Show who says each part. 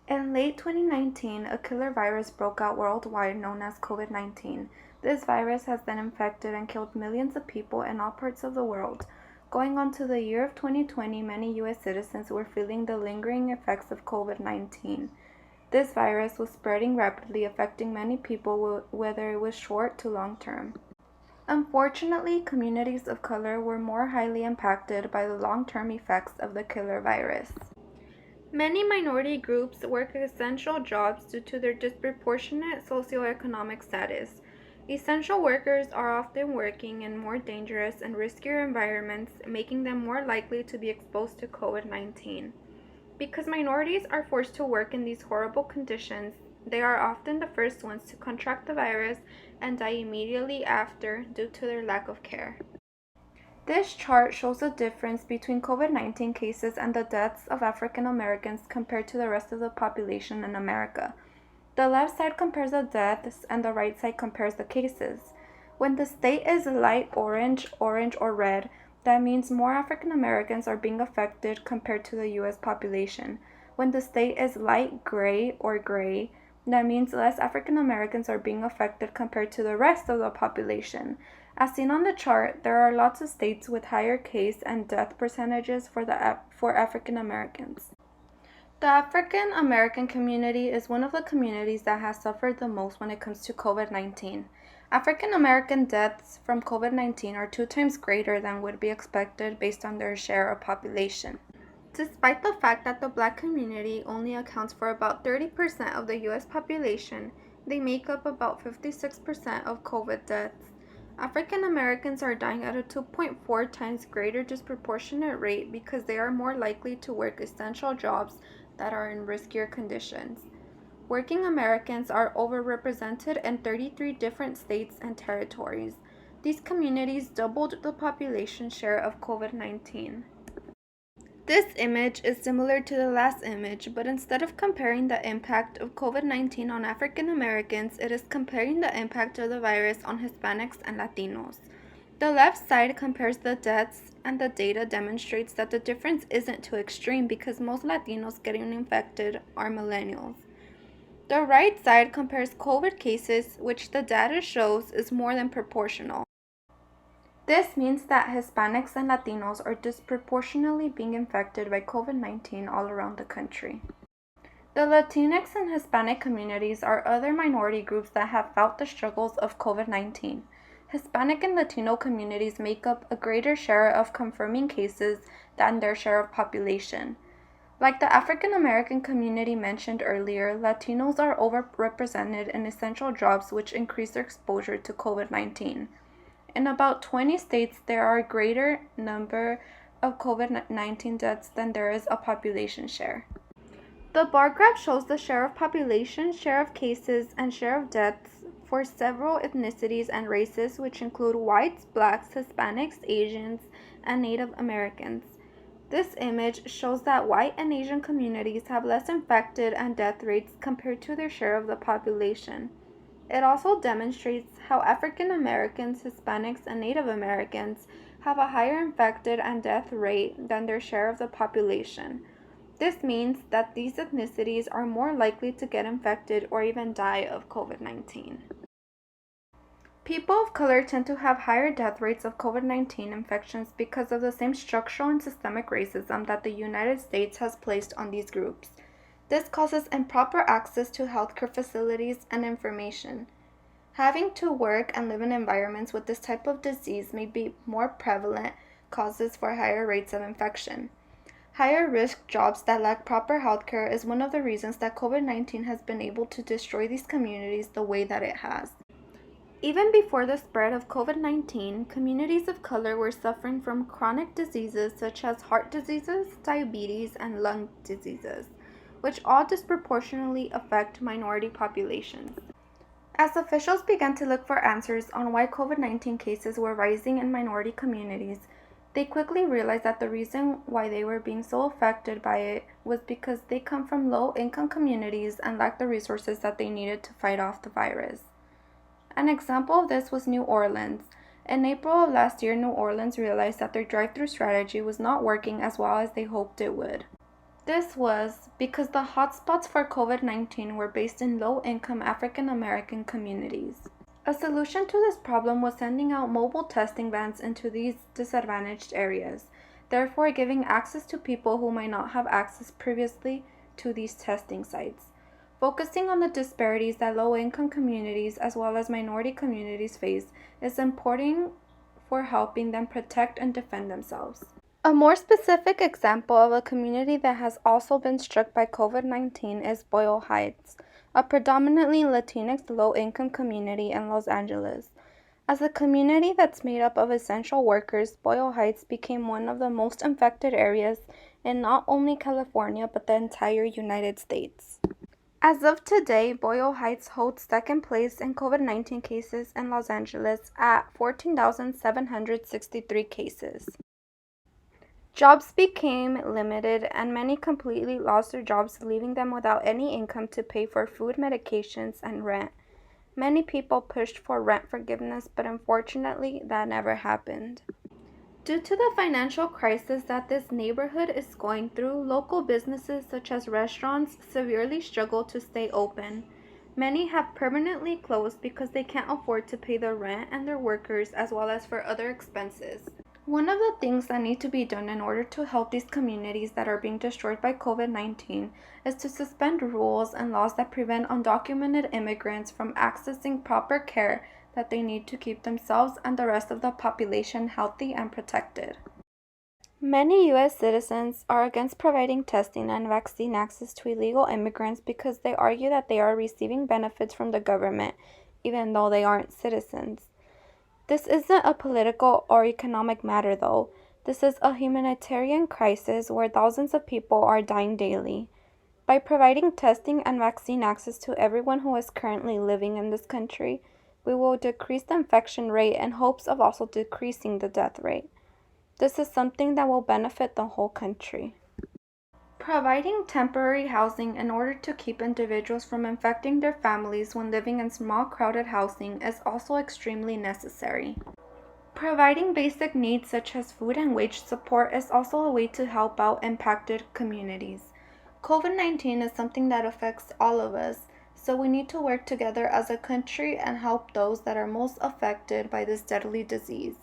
Speaker 1: In late 2019, a killer virus broke out worldwide known as COVID-19. This virus has then infected and killed millions of people in all parts of the world. Going on to the year of 2020, many U.S. citizens were feeling the lingering effects of COVID-19. This virus was spreading rapidly, affecting many people, whether it was short to long term. Unfortunately, communities of color were more highly impacted by the long-term effects of the killer virus. Many minority groups work essential jobs due to their disproportionate socioeconomic status. Essential workers are often working in more dangerous and riskier environments, making them more likely to be exposed to COVID-19. Because minorities are forced to work in these horrible conditions, they are often the first ones to contract the virus and die immediately after due to their lack of care. This chart shows the difference between COVID-19 cases and the deaths of African Americans compared to the rest of the population in America. The left side compares the deaths and the right side compares the cases. When the state is light orange, orange, or red, that means more African Americans are being affected compared to the US population. When the state is light gray or gray, that means less African Americans are being affected compared to the rest of the population. As seen on the chart, there are lots of states with higher case and death percentages for African Americans. The African American community is one of the communities that has suffered the most when it comes to COVID-19. African American deaths from COVID-19 are 2 times greater than would be expected based on their share of population. Despite the fact that the Black community only accounts for about 30% of the US population, they make up about 56% of COVID deaths. African Americans are dying at a 2.4 times greater disproportionate rate because they are more likely to work essential jobs that are in riskier conditions. Working Americans are overrepresented in 33 different states and territories. These communities doubled the population share of COVID-19. This image is similar to the last image, but instead of comparing the impact of COVID-19 on African Americans, it is comparing the impact of the virus on Hispanics and Latinos. The left side compares the deaths, and the data demonstrates that the difference isn't too extreme because most Latinos getting infected are millennials. The right side compares COVID cases, which the data shows is more than proportional. This means that Hispanics and Latinos are disproportionately being infected by COVID-19 all around the country. The Latinx and Hispanic communities are other minority groups that have felt the struggles of COVID-19. Hispanic and Latino communities make up a greater share of confirming cases than their share of population. Like the African American community mentioned earlier, Latinos are overrepresented in essential jobs which increase their exposure to COVID-19. In about 20 states, there are a greater number of COVID-19 deaths than there is a population share. The bar graph shows the share of population, share of cases, and share of deaths for several ethnicities and races, which include whites, blacks, Hispanics, Asians, and Native Americans. This image shows that white and Asian communities have less infected and death rates compared to their share of the population. It also demonstrates how African Americans, Hispanics, and Native Americans have a higher infected and death rate than their share of the population. This means that these ethnicities are more likely to get infected or even die of COVID-19. People of color tend to have higher death rates of COVID-19 infections because of the same structural and systemic racism that the United States has placed on these groups. This causes improper access to healthcare facilities and information. Having to work and live in environments with this type of disease may be more prevalent causes for higher rates of infection. Higher risk jobs that lack proper healthcare is one of the reasons that COVID-19 has been able to destroy these communities the way that it has. Even before the spread of COVID-19, communities of color were suffering from chronic diseases such as heart diseases, diabetes, and lung diseases, which all disproportionately affect minority populations. As officials began to look for answers on why COVID-19 cases were rising in minority communities, they quickly realized that the reason why they were being so affected by it was because they come from low-income communities and lacked the resources that they needed to fight off the virus. An example of this was New Orleans. In April of last year, New Orleans realized that their drive-thru strategy was not working as well as they hoped it would. This was because the hotspots for COVID-19 were based in low-income African American communities. A solution to this problem was sending out mobile testing vans into these disadvantaged areas, therefore giving access to people who might not have access previously to these testing sites. Focusing on the disparities that low-income communities as well as minority communities face is important for helping them protect and defend themselves. A more specific example of a community that has also been struck by COVID-19 is Boyle Heights, a predominantly Latinx low-income community in Los Angeles. As a community that's made up of essential workers, Boyle Heights became one of the most infected areas in not only California but the entire United States. As of today, Boyle Heights holds second place in COVID-19 cases in Los Angeles at 14,763 cases. Jobs became limited and many completely lost their jobs, leaving them without any income to pay for food, medications, and rent. Many people pushed for rent forgiveness, but unfortunately, that never happened. Due to the financial crisis that this neighborhood is going through, local businesses such as restaurants severely struggle to stay open. Many have permanently closed because they can't afford to pay their rent and their workers as well as for other expenses. One of the things that need to be done in order to help these communities that are being destroyed by COVID-19 is to suspend rules and laws that prevent undocumented immigrants from accessing proper care that they need to keep themselves and the rest of the population healthy and protected. Many U.S. citizens are against providing testing and vaccine access to illegal immigrants because they argue that they are receiving benefits from the government, even though they aren't citizens. This isn't a political or economic matter, though. This is a humanitarian crisis where thousands of people are dying daily. By providing testing and vaccine access to everyone who is currently living in this country, we will decrease the infection rate in hopes of also decreasing the death rate. This is something that will benefit the whole country. Providing temporary housing in order to keep individuals from infecting their families when living in small crowded housing is also extremely necessary. Providing basic needs such as food and wage support is also a way to help out impacted communities. COVID-19 is something that affects all of us, so we need to work together as a country and help those that are most affected by this deadly disease.